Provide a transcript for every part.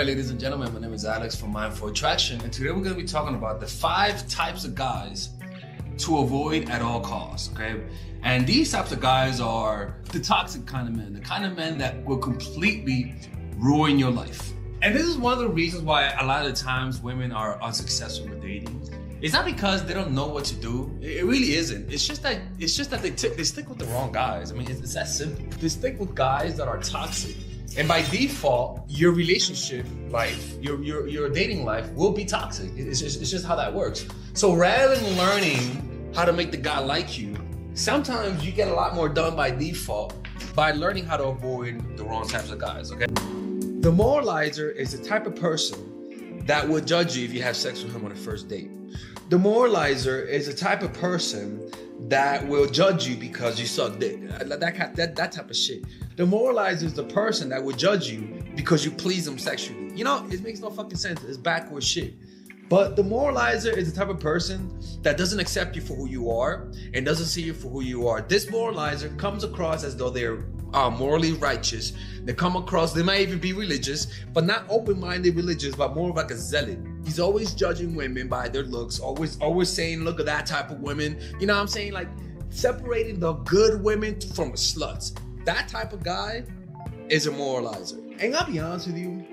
Hi ladies and gentlemen, my name is Alex from Mindful Attraction, and today we're going to be talking about the 5 types of guys to avoid at all costs, okay? And these types of guys are the toxic kind of men, the kind of men that will completely ruin your life. And this is one of the reasons why a lot of the times women are unsuccessful with dating. It's not because they don't know what to do. It really isn't. It's just that they stick with the wrong guys. I mean, it's that simple. They stick with guys that are toxic. And by default, your relationship life, your dating life will be toxic. It's just how that works. So rather than learning how to make the guy like you, sometimes you get a lot more done by default by learning how to avoid the wrong types of guys, okay? The moralizer is the type of person that will judge you if you have sex with him on the first date. The moralizer is the type of person that will judge you because you suck dick. That type of shit. The moralizer is the person that will judge you because you please them sexually. You know, it makes no fucking sense. It's backwards shit. But the moralizer is the type of person that doesn't accept you for who you are and doesn't see you for who you are. This moralizer comes across as though they're morally righteous. They come across, they might even be religious, but not open-minded religious, but more of like a zealot. He's always judging women by their looks, always saying, look at that type of women. You know what I'm saying? Like separating the good women from the sluts. That type of guy is a moralizer. And I'll be honest with you,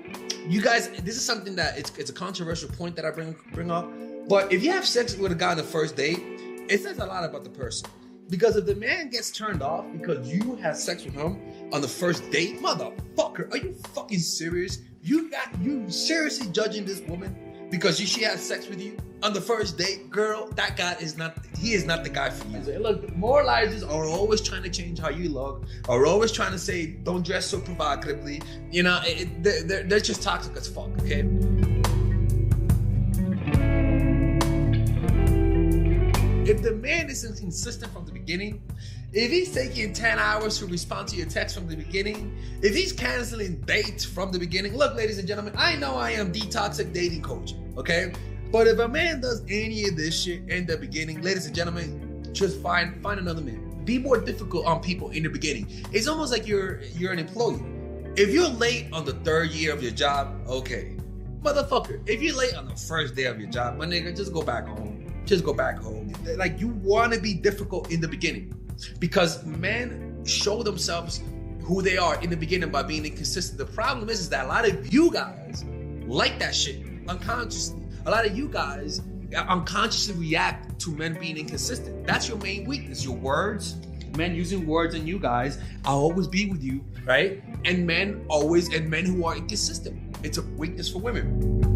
you guys, this is something that it's a controversial point that I bring up. But if you have sex with a guy on the first date, it says a lot about the person. Because if the man gets turned off because you have sex with him on the first date, motherfucker, are you fucking serious? You seriously judging this woman because she had sex with you on the first date? Girl, that guy is not the guy for you. Look, moralizers are always trying to change how you look, are always trying to say, don't dress so provocatively. You know, they're just toxic as fuck, okay? If the man isn't consistent from the beginning, if he's taking 10 hours to respond to your text from the beginning, if he's canceling dates from the beginning, look, ladies and gentlemen, I know I am the toxic dating coach, okay? But if a man does any of this shit in the beginning, ladies and gentlemen, just find another man. Be more difficult on people in the beginning. It's almost like you're an employee. If you're late on the 3rd year of your job, okay. Motherfucker, if you're late on the first day of your job, my nigga, just go back home. Just go back home. Like, you want to be difficult in the beginning because men show themselves who they are in the beginning by being inconsistent. The problem is that a lot of you guys like that shit unconsciously. A lot of you guys unconsciously react to men being inconsistent. That's your main weakness. Your words, men using words, and you guys, I'll always be with you, right? And men who are inconsistent. It's a weakness for women.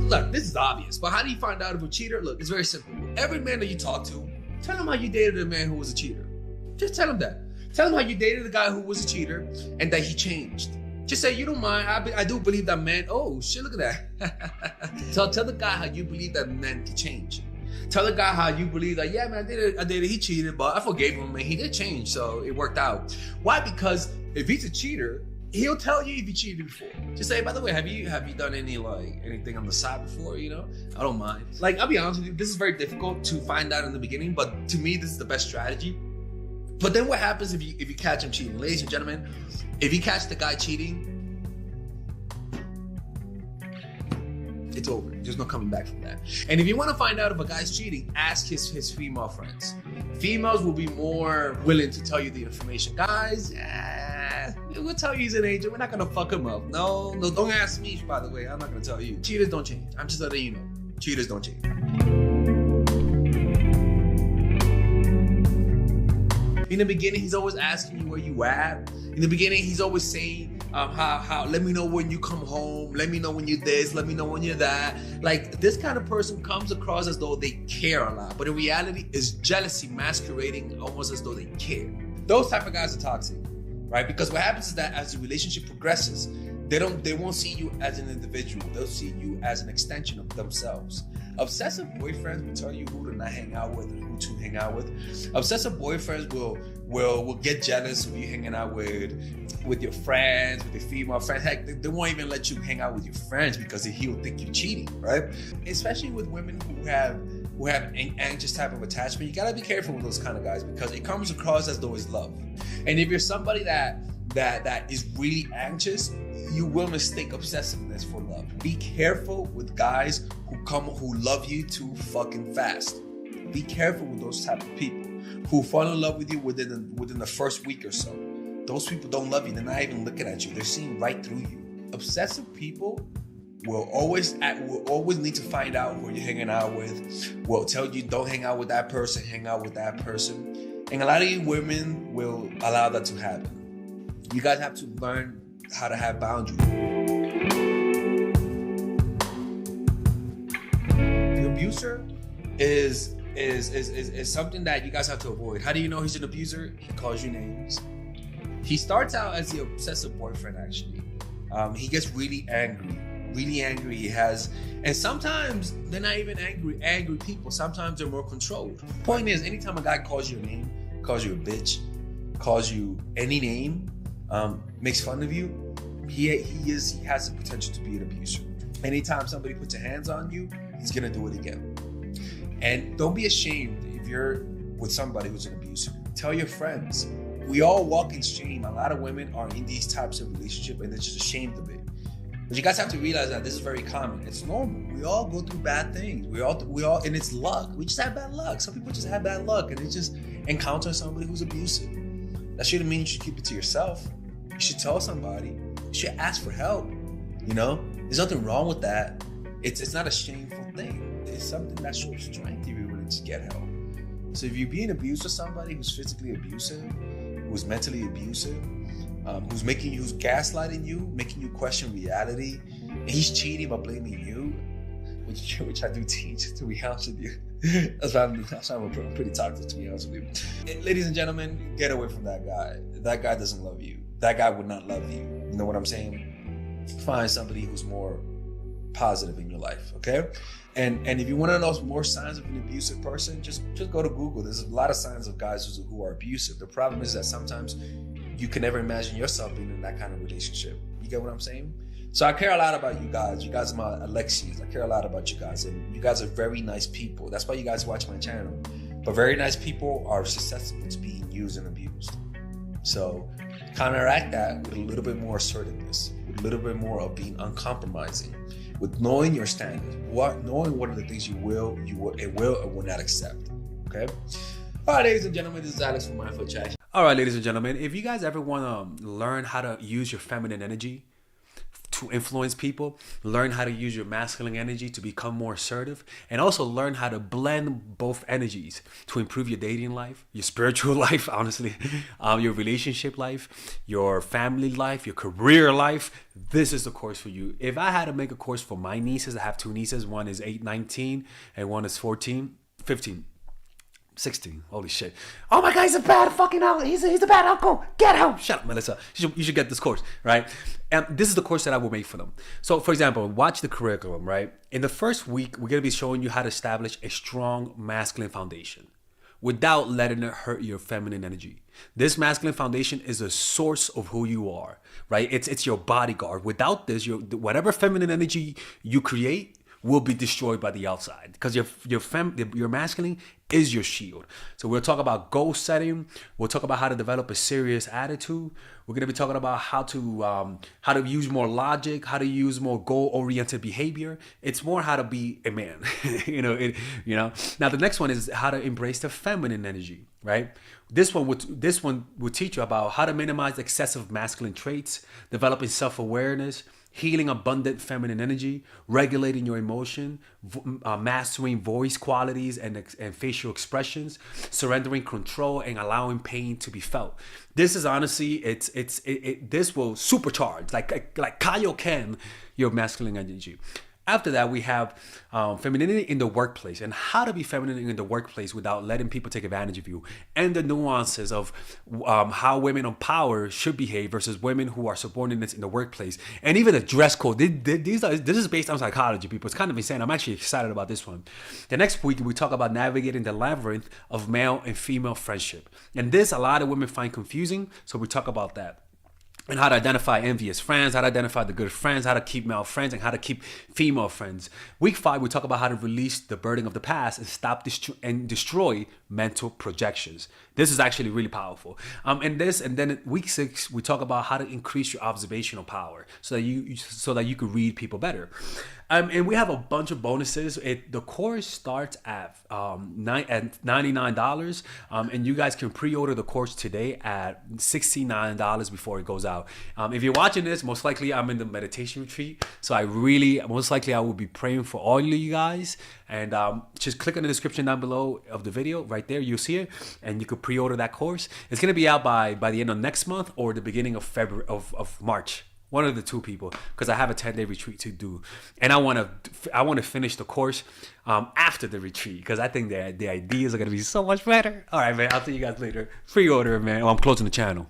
Look, this is obvious, but how do you find out if a cheater? Look, it's very simple. Every man that you talk to, tell him how you dated a man who was a cheater. Just tell him that. Tell him how you dated a guy who was a cheater and that he changed. Just say, you don't mind, I do believe that man, oh shit, look at that. Tell the guy how you believe that man can change. Tell the guy how you believe that, yeah man, I did it, he cheated, but I forgave him and he did change, so it worked out. Why? Because if he's a cheater, he'll tell you if he cheated before. Just say, by the way, have you done anything on the side before, you know? I don't mind. Like, I'll be honest with you, this is very difficult to find out in the beginning, but to me, this is the best strategy. But then what happens if you catch him cheating? Ladies and gentlemen, if you catch the guy cheating, it's over. There's no coming back from that. And if you want to find out if a guy's cheating, ask his female friends. Females will be more willing to tell you the information. Guys, we'll tell you he's an angel. We're not gonna fuck him up. No, don't ask me, by the way. I'm not gonna tell you. Cheaters don't change. I'm just letting you know. Cheaters don't change. In the beginning, he's always asking you where you at. In the beginning, he's always saying, how let me know when you come home, let me know when you're this, let me know when you're that. Like, this kind of person comes across as though they care a lot, but in reality, it's jealousy masquerading almost as though they care. Those type of guys are toxic, right? Because what happens is that as the relationship progresses, they won't see you as an individual. They'll see you as an extension of themselves. Obsessive boyfriends will tell you who to not hang out with and who to hang out with. Obsessive boyfriends will get jealous of you hanging out with your friends, with your female friends. Heck, they won't even let you hang out with your friends because he'll think you're cheating, right? Especially with women who have who have anxious type of attachment, you gotta be careful with those kind of guys because it comes across as though it's love. And if you're somebody that is really anxious, you will mistake obsessiveness for love. Be careful with guys who love you too fucking fast. Be careful with those type of people who fall in love with you within the first week or so. Those people don't love you. They're not even looking at you. They're seeing right through you. Obsessive people will always need to find out who you're hanging out with. Will tell you don't hang out with that person, hang out with that person. And a lot of you women will allow that to happen. You guys have to learn how to have boundaries. The abuser is something that you guys have to avoid. How do you know he's an abuser? He calls you names. He starts out as the obsessive boyfriend, actually. He gets really angry. And sometimes they're not even angry people. Sometimes they're more controlled. Point is, anytime a guy calls you a name, calls you a bitch, calls you any name, makes fun of you, he has the potential to be an abuser. Anytime somebody puts their hands on you, he's gonna do it again. And don't be ashamed if you're with somebody who's an abuser. Tell your friends. We all walk in shame. A lot of women are in these types of relationships and they're just ashamed of it. But you guys have to realize that this is very common. It's normal. We all go through bad things. We all, and it's luck. We just have bad luck. Some people just have bad luck and they just encounter somebody who's abusive. That shouldn't mean you should keep it to yourself. You should tell somebody. You should ask for help. You know, there's nothing wrong with that. It's not a shameful thing. It's something that shows strength if you're willing to get help. So if you're being abused with somebody who's physically abusive, who's mentally abusive, who's gaslighting you, making you question reality, and he's cheating by blaming you, which I do teach, to be honest with you. That's why I'm pretty toxic, to be honest with you. And ladies and gentlemen, get away from that guy. That guy doesn't love you. That guy would not love you. You know what I'm saying? Find somebody who's more positive in your life, okay? And if you want to know more signs of an abusive person, just go to Google. There's a lot of signs of guys who are abusive. The problem is that sometimes you can never imagine yourself being in that kind of relationship. You get what I'm saying? So I care a lot about you guys. You guys are my Alexians. I care a lot about you guys. And you guys are very nice people. That's why you guys watch my channel. But very nice people are susceptible to being used and abused. So counteract that with a little bit more assertiveness, with a little bit more of being uncompromising, with knowing your standards, knowing what are the things you will or will not accept. Okay? All right, ladies and gentlemen, this is Alex from Mindful Attraction. All right, ladies and gentlemen, if you guys ever want to learn how to use your feminine energy to influence people, learn how to use your masculine energy to become more assertive, and also learn how to blend both energies to improve your dating life, your spiritual life, honestly, your relationship life, your family life, your career life, this is the course for you. If I had to make a course for my nieces, I have two nieces, one is 19 and one is 15. 16. Holy shit. Oh my God, he's a bad fucking uncle. He's a bad uncle. Get him. Shut up, Melissa. You should get this course, right? And this is the course that I will make for them. So, for example, watch the curriculum, right? In the first week, we're going to be showing you how to establish a strong masculine foundation without letting it hurt your feminine energy. This masculine foundation is a source of who you are, right? It's your bodyguard. Without this, whatever feminine energy you create will be destroyed by the outside, because your masculine is your shield. So we'll talk about goal setting. We'll talk about how to develop a serious attitude. We're going to be talking about how to use more logic, how to use more goal-oriented behavior. It's more how to be a man. Now the next one is how to embrace the feminine energy, right? This one will teach you about how to minimize excessive masculine traits, developing self-awareness, healing abundant feminine energy, regulating your emotion, mastering voice qualities and facial expressions, surrendering control, and allowing pain to be felt. This is honestly, this will supercharge, like Kaioken, your masculine energy. After that, we have femininity in the workplace and how to be feminine in the workplace without letting people take advantage of you, and the nuances of how women on power should behave versus women who are subordinates in the workplace, and even the dress code. This is based on psychology, people. It's kind of insane. I'm actually excited about this one. The next week, we talk about navigating the labyrinth of male and female friendship. And this, a lot of women find confusing, so we talk about that. and how to identify envious friends, how to identify the good friends, how to keep male friends, and how to keep female friends. Week 5, we talk about how to release the burden of the past and stop and destroy mental projections. This is actually really powerful. And then week 6, we talk about how to increase your observational power so that you can read people better. And we have a bunch of bonuses. The course starts at $99, and you guys can pre-order the course today at $69 before it goes out. If you're watching this, most likely I'm in the meditation retreat, so most likely I will be praying for all of you guys. And just click on the description down below of the video. Right there, you'll see it, and you can pre-order that course. It's gonna be out by the end of next month or the beginning of February of March. One of the two, people, because I have a 10-day retreat to do, and I want to finish the course after the retreat, because I think the ideas are gonna be so much better. All right, man. I'll see you guys later. Pre-order, man. I'm closing the channel.